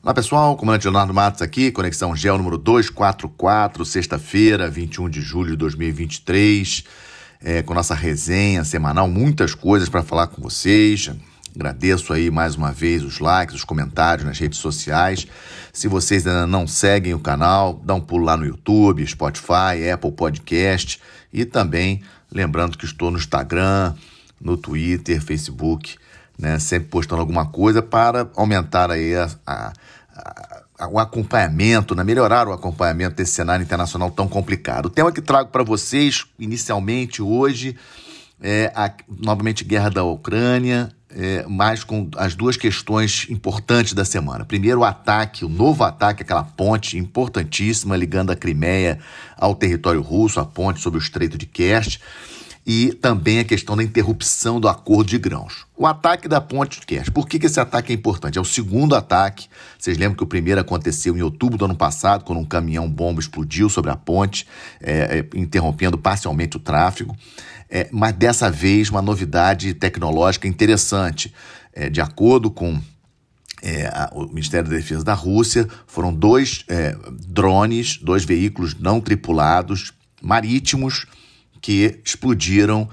Olá pessoal, comandante Leonardo Matos aqui, Conexão Geo número 244, sexta-feira, 21 de julho de 2023, com nossa resenha semanal, muitas coisas para falar com vocês. Agradeço aí mais uma vez os likes, os comentários nas redes sociais. Se vocês ainda não seguem o canal, dá um pulo lá no YouTube, Spotify, Apple Podcast e também lembrando que estou no Instagram, no Twitter, Facebook, né, sempre postando alguma coisa para aumentar aí o acompanhamento, né, melhorar o acompanhamento desse cenário internacional tão complicado. O tema que trago para vocês inicialmente hoje é novamente guerra da Ucrânia, mas com as duas questões importantes da semana. Primeiro, o novo ataque, aquela ponte importantíssima ligando a Crimeia ao território russo, a ponte sobre o Estreito de Kerch, e também a questão da interrupção do acordo de grãos. O ataque da ponte de Kerch. Por que esse ataque é importante? É o segundo ataque. Vocês lembram que o primeiro aconteceu em outubro do ano passado, quando um caminhão-bomba explodiu sobre a ponte, interrompendo parcialmente o tráfego. Mas dessa vez uma novidade tecnológica interessante. De acordo com o Ministério da Defesa da Rússia, foram dois drones, dois veículos não tripulados marítimos que explodiram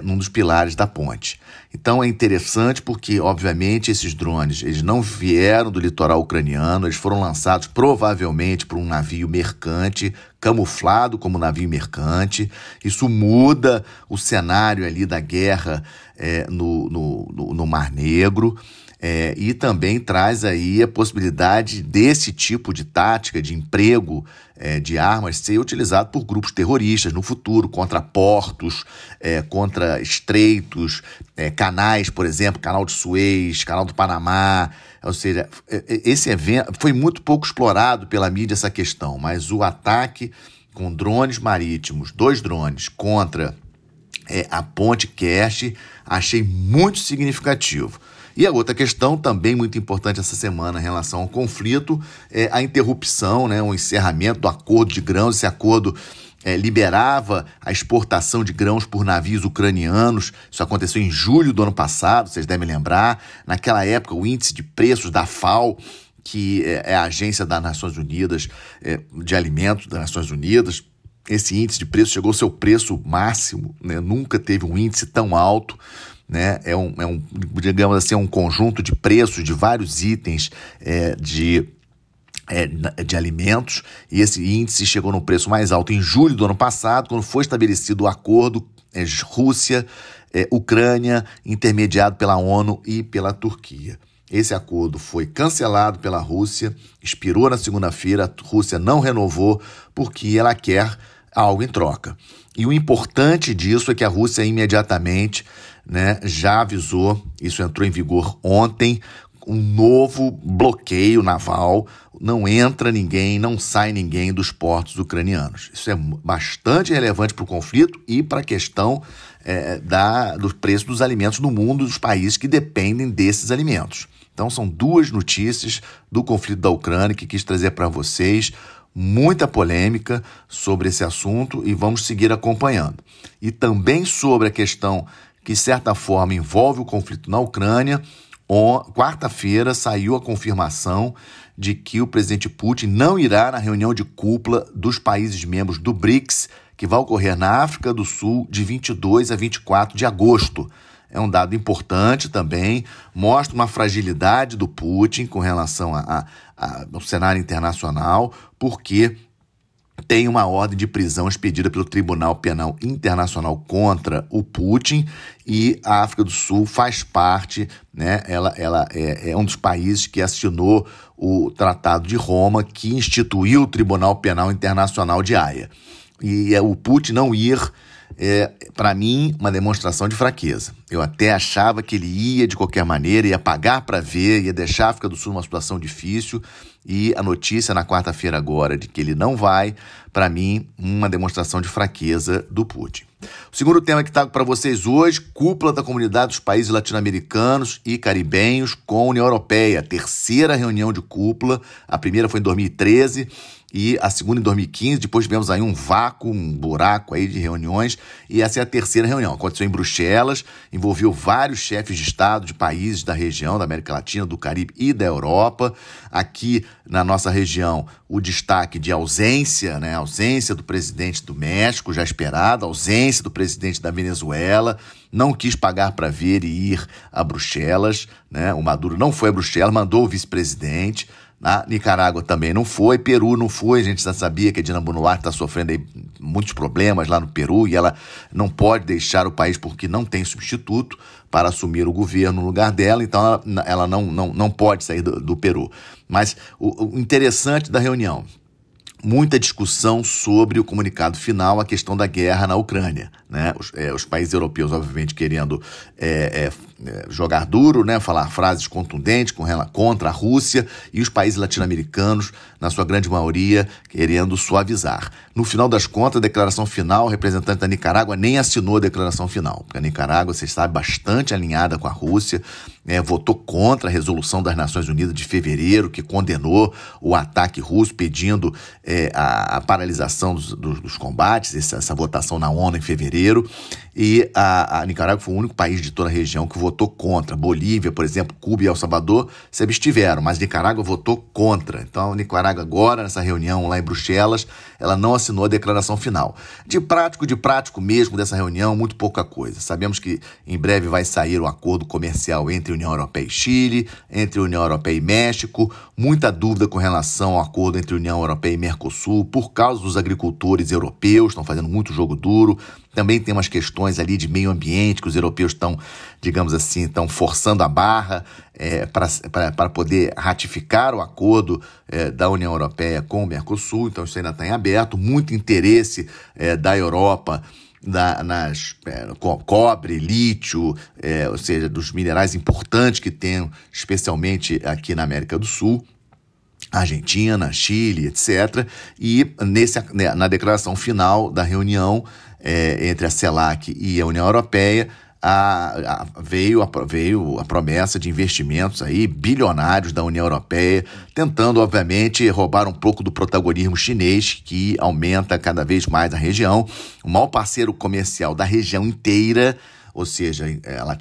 num dos pilares da ponte. Então é interessante porque, obviamente, esses drones eles não vieram do litoral ucraniano, eles foram lançados provavelmente por um navio mercante, camuflado como navio mercante. Isso muda o cenário ali da guerra no Mar Negro. E também traz aí a possibilidade desse tipo de tática, de emprego de armas ser utilizado por grupos terroristas no futuro, contra portos, contra estreitos, canais, por exemplo, canal de Suez, canal do Panamá. Ou seja, esse evento foi muito pouco explorado pela mídia essa questão, mas o ataque com drones marítimos, 2 drones contra a ponte Kerch, achei muito significativo. E a outra questão, também muito importante essa semana em relação ao conflito, é a interrupção, né, o encerramento do acordo de grãos. Esse acordo liberava a exportação de grãos por navios ucranianos. Isso aconteceu em julho do ano passado, vocês devem lembrar. Naquela época, o índice de preços da FAO, que é a agência das Nações Unidas de alimentos das Nações Unidas, esse índice de preço chegou ao seu preço máximo, né? Nunca teve um índice tão alto. Né? Digamos assim, um conjunto de preços de vários itens de alimentos, e esse índice chegou no preço mais alto em julho do ano passado, quando foi estabelecido o acordo Rússia, Ucrânia, intermediado pela ONU e pela Turquia. Esse acordo foi cancelado pela Rússia, expirou na segunda-feira, a Rússia não renovou porque ela quer algo em troca. E o importante disso é que a Rússia imediatamente, né, já avisou, isso entrou em vigor ontem, um novo bloqueio naval, não entra ninguém, não sai ninguém dos portos ucranianos. Isso é bastante relevante para o conflito e para a questão do preço dos alimentos no mundo, dos países que dependem desses alimentos. Então são duas notícias do conflito da Ucrânia que quis trazer para vocês. Muita polêmica sobre esse assunto e vamos seguir acompanhando. E também sobre a questão que, de certa forma, envolve o conflito na Ucrânia, quarta-feira saiu a confirmação de que o presidente Putin não irá na reunião de cúpula dos países membros do BRICS, que vai ocorrer na África do Sul de 22 a 24 de agosto. É um dado importante também, mostra uma fragilidade do Putin com relação ao cenário internacional, porque tem uma ordem de prisão expedida pelo Tribunal Penal Internacional contra o Putin e a África do Sul faz parte, né? Ela é um dos países que assinou o Tratado de Roma, que instituiu o Tribunal Penal Internacional de Haia. E o Putin não ir para mim, uma demonstração de fraqueza. Eu até achava que ele ia, de qualquer maneira, ia pagar para ver, ia deixar a África do Sul numa situação difícil, e a notícia na quarta-feira agora de que ele não vai, para mim, uma demonstração de fraqueza do Putin. O segundo tema que trago para vocês hoje, cúpula da comunidade dos países latino-americanos e caribenhos com a União Europeia, terceira reunião de cúpula, a primeira foi em 2013 e a segunda em 2015, depois tivemos aí um vácuo, um buraco aí de reuniões, e essa é a terceira reunião. Aconteceu em Bruxelas, envolveu vários chefes de Estado de países da região, da América Latina, do Caribe e da Europa. Aqui na nossa região, o destaque de ausência, né? Ausência do presidente do México, já esperado, ausência do presidente da Venezuela, não quis pagar para ver e ir a Bruxelas, né? O Maduro não foi a Bruxelas, mandou o vice-presidente. Na Nicarágua também não foi, Peru não foi, a gente já sabia que a Dina Boluarte está sofrendo aí muitos problemas lá no Peru e ela não pode deixar o país porque não tem substituto para assumir o governo no lugar dela, então ela não pode sair do Peru. Mas o interessante da reunião, muita discussão sobre o comunicado final, a questão da guerra na Ucrânia, né? Os países europeus, obviamente, querendo jogar duro, né? Falar frases contundentes contra a Rússia, e os países latino-americanos, na sua grande maioria, querendo suavizar. No final das contas, a declaração final, o representante da Nicarágua nem assinou a declaração final, porque a Nicarágua, vocês sabem, bastante alinhada com a Rússia, votou contra a resolução das Nações Unidas de fevereiro, que condenou o ataque russo, pedindo a paralisação dos combates, essa votação na ONU em fevereiro, e a Nicarágua foi o único país de toda a região que votou contra. Bolívia, por exemplo, Cuba e El Salvador se abstiveram, mas Nicarágua votou contra. Então a Nicarágua agora, nessa reunião lá em Bruxelas, ela não assinou a declaração final. De prático mesmo dessa reunião, muito pouca coisa. Sabemos que em breve vai sair o acordo comercial entre a União Europeia e Chile, entre a União Europeia e México, muita dúvida com relação ao acordo entre a União Europeia e Mercosul, por causa dos agricultores europeus, estão fazendo muito jogo duro. Também tem umas questões ali de meio ambiente, que os europeus estão, digamos assim, estão forçando a barra para poder ratificar o acordo da União Europeia com o Mercosul. Então isso ainda está em aberto. Muito interesse da Europa nas cobre, lítio, ou seja, dos minerais importantes que tem, especialmente aqui na América do Sul. Argentina, Chile, etc. E na declaração final da reunião entre a CELAC e a União Europeia, veio a promessa de investimentos aí bilionários da União Europeia, tentando, obviamente, roubar um pouco do protagonismo chinês, que aumenta cada vez mais a região. O maior parceiro comercial da região inteira, ou seja,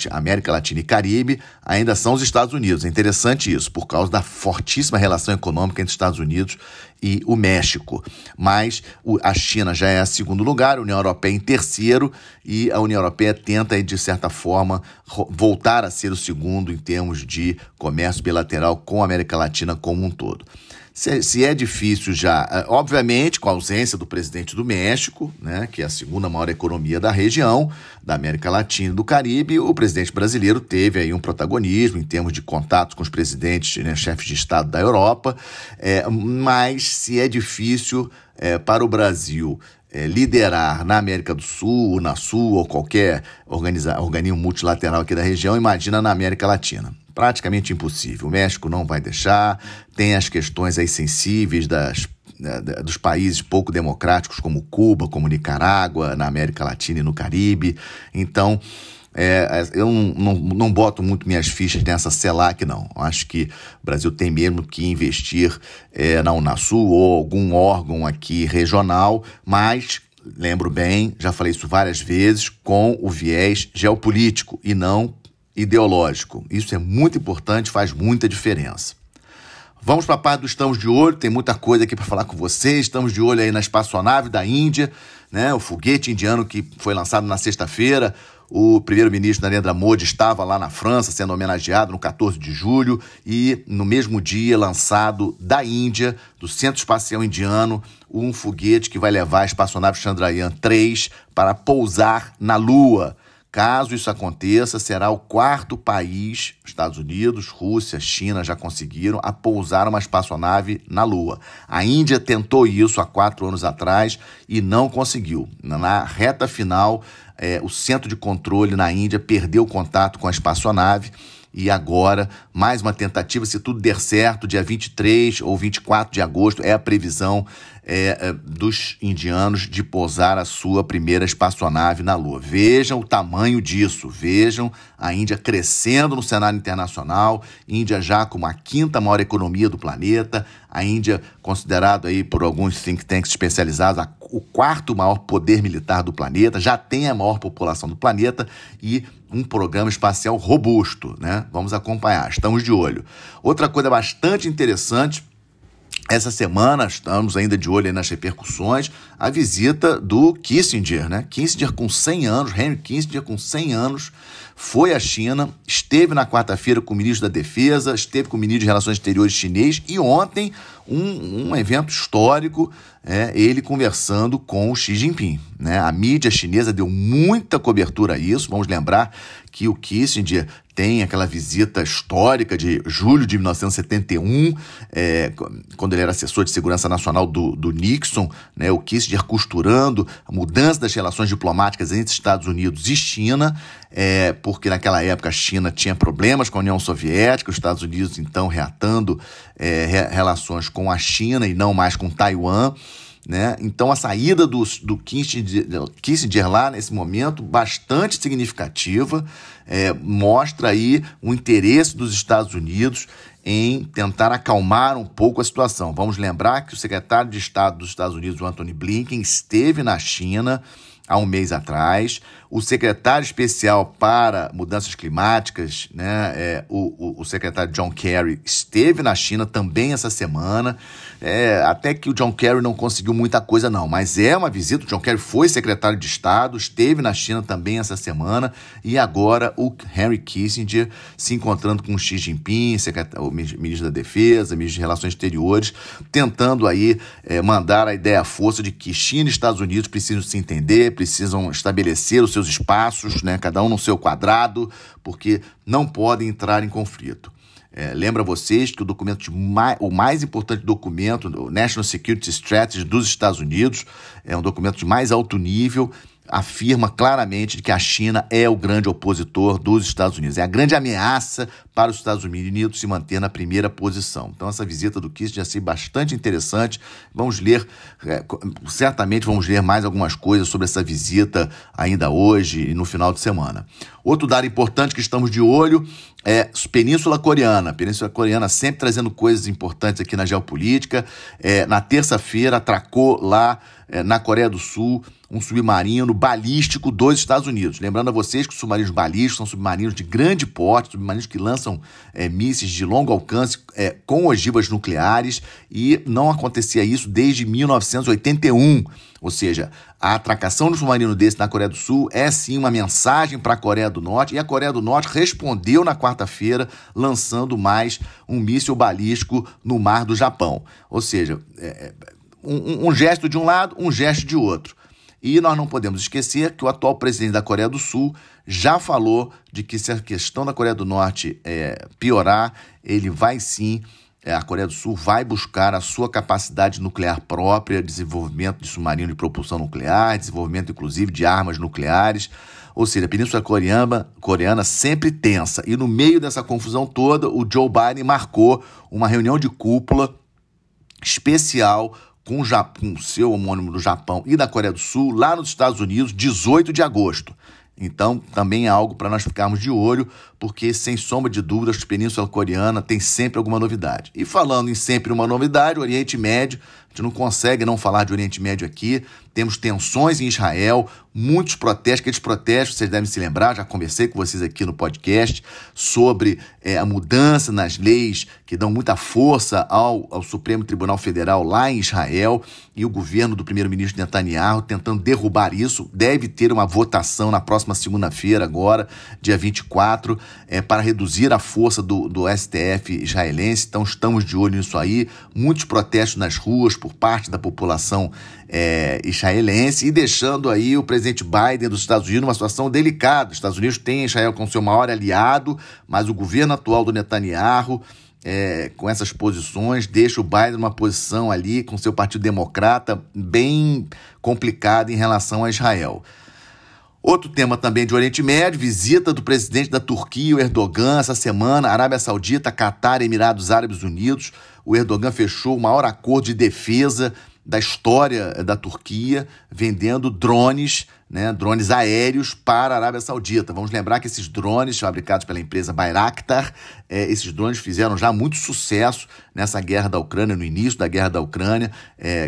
a América Latina e Caribe, ainda são os Estados Unidos. É interessante isso, por causa da fortíssima relação econômica entre os Estados Unidos e o México. Mas a China já é em segundo lugar, a União Europeia em terceiro, e a União Europeia tenta, de certa forma, voltar a ser o segundo em termos de comércio bilateral com a América Latina como um todo. Se é difícil já, obviamente, com a ausência do presidente do México, né, que é a segunda maior economia da região, da América Latina e do Caribe, o presidente brasileiro teve aí um protagonismo em termos de contatos com os presidentes, né, chefes de Estado da Europa, mas se é difícil para o Brasil liderar na América do Sul, na Sul ou qualquer organismo multilateral aqui da região, imagina na América Latina. Praticamente impossível. O México não vai deixar, tem as questões aí sensíveis dos países pouco democráticos como Cuba, como Nicarágua, na América Latina e no Caribe. Então, eu não boto muito minhas fichas nessa CELAC, não. Acho que o Brasil tem mesmo que investir na Unasul ou algum órgão aqui regional, mas, lembro bem, já falei isso várias vezes, com o viés geopolítico e não ideológico. Isso é muito importante, faz muita diferença. Vamos para a parte do Estamos de Olho, tem muita coisa aqui para falar com vocês. Estamos de olho aí na espaçonave da Índia, né? O foguete indiano que foi lançado na sexta-feira. O primeiro-ministro Narendra Modi estava lá na França sendo homenageado no 14 de julho e no mesmo dia lançado da Índia, do Centro Espacial Indiano, um foguete que vai levar a espaçonave Chandrayaan-3 para pousar na Lua. Caso isso aconteça, será o quarto país, Estados Unidos, Rússia, China, já conseguiram a pousar uma espaçonave na Lua. A Índia tentou isso há 4 anos atrás e não conseguiu. Na reta final, o centro de controle na Índia perdeu o contato com a espaçonave e agora mais uma tentativa, se tudo der certo, dia 23 ou 24 de agosto é a previsão dos indianos de pousar a sua primeira espaçonave na Lua. Vejam o tamanho disso, vejam a Índia crescendo no cenário internacional, Índia já como a quinta maior economia do planeta, a Índia considerado aí por alguns think tanks especializados o quarto maior poder militar do planeta, já tem a maior população do planeta e um programa espacial robusto, né? Vamos acompanhar, estamos de olho. Outra coisa bastante interessante, essa semana, estamos ainda de olho aí nas repercussões, a visita do Kissinger, né? Kissinger com 100 anos, Henry Kissinger com 100 anos, foi à China, esteve na quarta-feira com o ministro da Defesa, esteve com o ministro de Relações Exteriores chinês e ontem um evento histórico, ele conversando com o Xi Jinping, né? A mídia chinesa deu muita cobertura a isso, vamos lembrar que o Kissinger tem aquela visita histórica de julho de 1971, quando ele era assessor de segurança nacional do Nixon, né? O Kissinger costurando a mudança das relações diplomáticas entre Estados Unidos e China, porque naquela época a China tinha problemas com a União Soviética, os Estados Unidos então reatando relações com a China e não mais com Taiwan, né? Então a saída do Kissinger lá nesse momento bastante significativa, mostra aí o interesse dos Estados Unidos em tentar acalmar um pouco a situação. Vamos lembrar que o secretário de Estado dos Estados Unidos, o Antony Blinken, esteve na China há um mês atrás. O secretário especial para mudanças climáticas, né, o secretário John Kerry, esteve na China também essa semana. Até que o John Kerry não conseguiu muita coisa não, mas é uma visita. O John Kerry foi secretário de Estado, esteve na China também essa semana, e agora o Henry Kissinger se encontrando com o Xi Jinping, o ministro da Defesa, ministro de Relações Exteriores, tentando aí mandar a ideia à força de que China e Estados Unidos precisam se entender, precisam estabelecer os seus espaços, né, cada um no seu quadrado, porque não podem entrar em conflito. Lembra vocês que o mais importante documento, o National Security Strategy dos Estados Unidos, é um documento de mais alto nível, afirma claramente que a China é o grande opositor dos Estados Unidos. É a grande ameaça para os Estados Unidos se manter na primeira posição. Então, essa visita do Kissinger vai ser bastante interessante. Vamos ler, certamente vamos ler mais algumas coisas sobre essa visita ainda hoje e no final de semana. Outro dado importante que estamos de olho é Península Coreana. Península Coreana sempre trazendo coisas importantes aqui na geopolítica. Na terça-feira, atracou lá na Coreia do Sul um submarino balístico dos Estados Unidos. Lembrando a vocês que os submarinos balísticos são submarinos de grande porte, submarinos que lançam mísseis de longo alcance com ogivas nucleares, e não acontecia isso desde 1981. Ou seja, a atracação de um submarino desse na Coreia do Sul é sim uma mensagem para a Coreia do Norte, e a Coreia do Norte respondeu na quarta-feira lançando mais um míssil balístico no mar do Japão. Ou seja, um gesto de um lado, um gesto de outro. E nós não podemos esquecer que o atual presidente da Coreia do Sul já falou de que se a questão da Coreia do Norte piorar, ele vai sim, a Coreia do Sul vai buscar a sua capacidade nuclear própria, desenvolvimento de submarino de propulsão nuclear, desenvolvimento inclusive de armas nucleares. Ou seja, a Península Coreana sempre tensa. E no meio dessa confusão toda, o Joe Biden marcou uma reunião de cúpula especial com o seu homônimo do Japão e da Coreia do Sul, lá nos Estados Unidos, 18 de agosto. Então, também é algo para nós ficarmos de olho, porque, sem sombra de dúvidas, a Península Coreana tem sempre alguma novidade. E falando em sempre uma novidade, o Oriente Médio, a gente não consegue não falar de Oriente Médio aqui. Temos tensões em Israel, muitos protestos. Aqueles protestos, vocês devem se lembrar, já conversei com vocês aqui no podcast, sobre a mudança nas leis que dão muita força ao Supremo Tribunal Federal lá em Israel, e o governo do primeiro-ministro Netanyahu tentando derrubar isso. Deve ter uma votação na próxima segunda-feira, agora, dia 24, para reduzir a força do STF israelense. Então, estamos de olho nisso aí. Muitos protestos nas ruas por parte da população israelense, e deixando aí o presidente Biden dos Estados Unidos numa situação delicada. Os Estados Unidos têm Israel como seu maior aliado, mas o governo atual do Netanyahu, com essas posições, deixa o Biden numa posição ali com seu Partido Democrata bem complicada em relação a Israel. Outro tema também de Oriente Médio, visita do presidente da Turquia, o Erdogan, essa semana, Arábia Saudita, Catar, Emirados Árabes Unidos. O Erdogan fechou o maior acordo de defesa da história da Turquia, vendendo drones, drones aéreos para a Arábia Saudita. Vamos lembrar que esses drones, fabricados pela empresa Bayraktar, esses drones fizeram já muito sucesso nessa guerra da Ucrânia, no início da guerra da Ucrânia,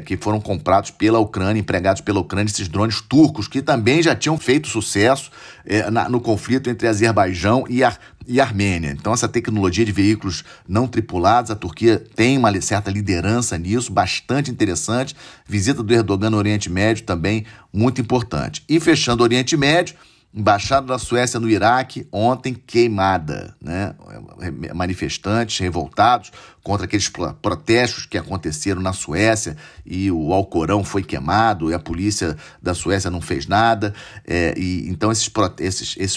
que foram comprados pela Ucrânia, empregados pela Ucrânia, esses drones turcos, que também já tinham feito sucesso no conflito entre Azerbaijão e Armênia. Então, essa tecnologia de veículos não tripulados, a Turquia tem uma certa liderança nisso, bastante interessante. Visita do Erdogan no Oriente Médio também muito importante. E fechando o Oriente Médio, embaixada da Suécia no Iraque, ontem queimada, manifestantes revoltados contra aqueles protestos que aconteceram na Suécia e o Alcorão foi queimado e a polícia da Suécia não fez nada. Então esses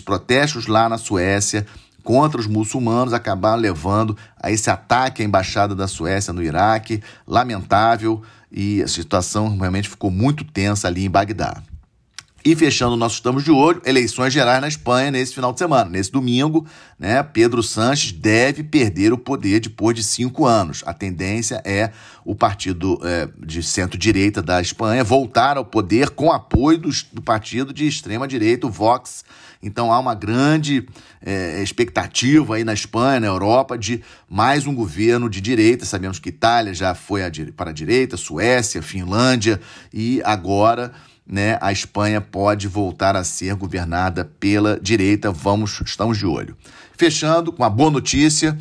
protestos lá na Suécia contra os muçulmanos acabaram levando a esse ataque à embaixada da Suécia no Iraque, lamentável, e a situação realmente ficou muito tensa ali em Bagdá. E fechando, nós estamos de olho, eleições gerais na Espanha nesse final de semana. Nesse domingo, Pedro Sánchez deve perder o poder depois de 5 anos. A tendência é o partido de centro-direita da Espanha voltar ao poder com apoio do partido de extrema-direita, o Vox. Então há uma grande expectativa aí na Espanha, na Europa, de mais um governo de direita. Sabemos que Itália já foi para a direita, Suécia, Finlândia, e agora a Espanha pode voltar a ser governada pela direita. Estamos de olho. Fechando com uma boa notícia,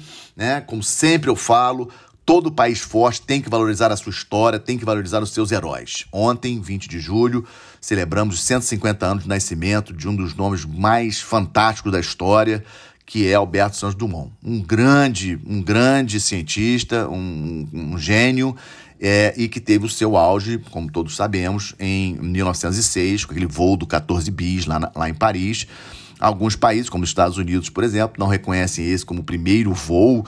como sempre eu falo, todo país forte tem que valorizar a sua história, tem que valorizar os seus heróis. Ontem, 20 de julho, celebramos os 150 anos de nascimento de um dos nomes mais fantásticos da história, que é Alberto Santos Dumont. Um grande cientista, um gênio, e que teve o seu auge, como todos sabemos, em 1906, com aquele voo do 14 bis lá em Paris. Alguns países, como os Estados Unidos, por exemplo, não reconhecem esse como o primeiro voo,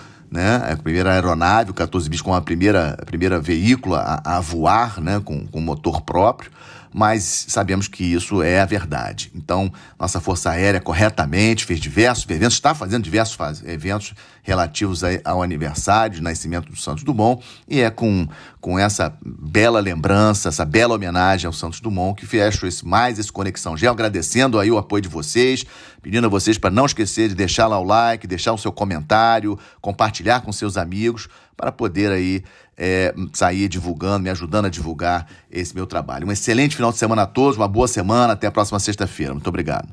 a primeira aeronave, o 14 bis como a primeira veículo a voar, com motor próprio, mas sabemos que isso é a verdade. Então, nossa Força Aérea corretamente fez diversos eventos, está fazendo diversos eventos relativos ao aniversário de nascimento do Santos Dumont, e é com essa bela lembrança, essa bela homenagem ao Santos Dumont que fecho esse Conexão Geo, agradecendo aí o apoio de vocês, pedindo a vocês para não esquecer de deixar lá o like, deixar o seu comentário, compartilhar com seus amigos, para poder aí sair divulgando, me ajudando a divulgar esse meu trabalho. Um excelente final de semana a todos, uma boa semana, até a próxima sexta-feira. Muito obrigado.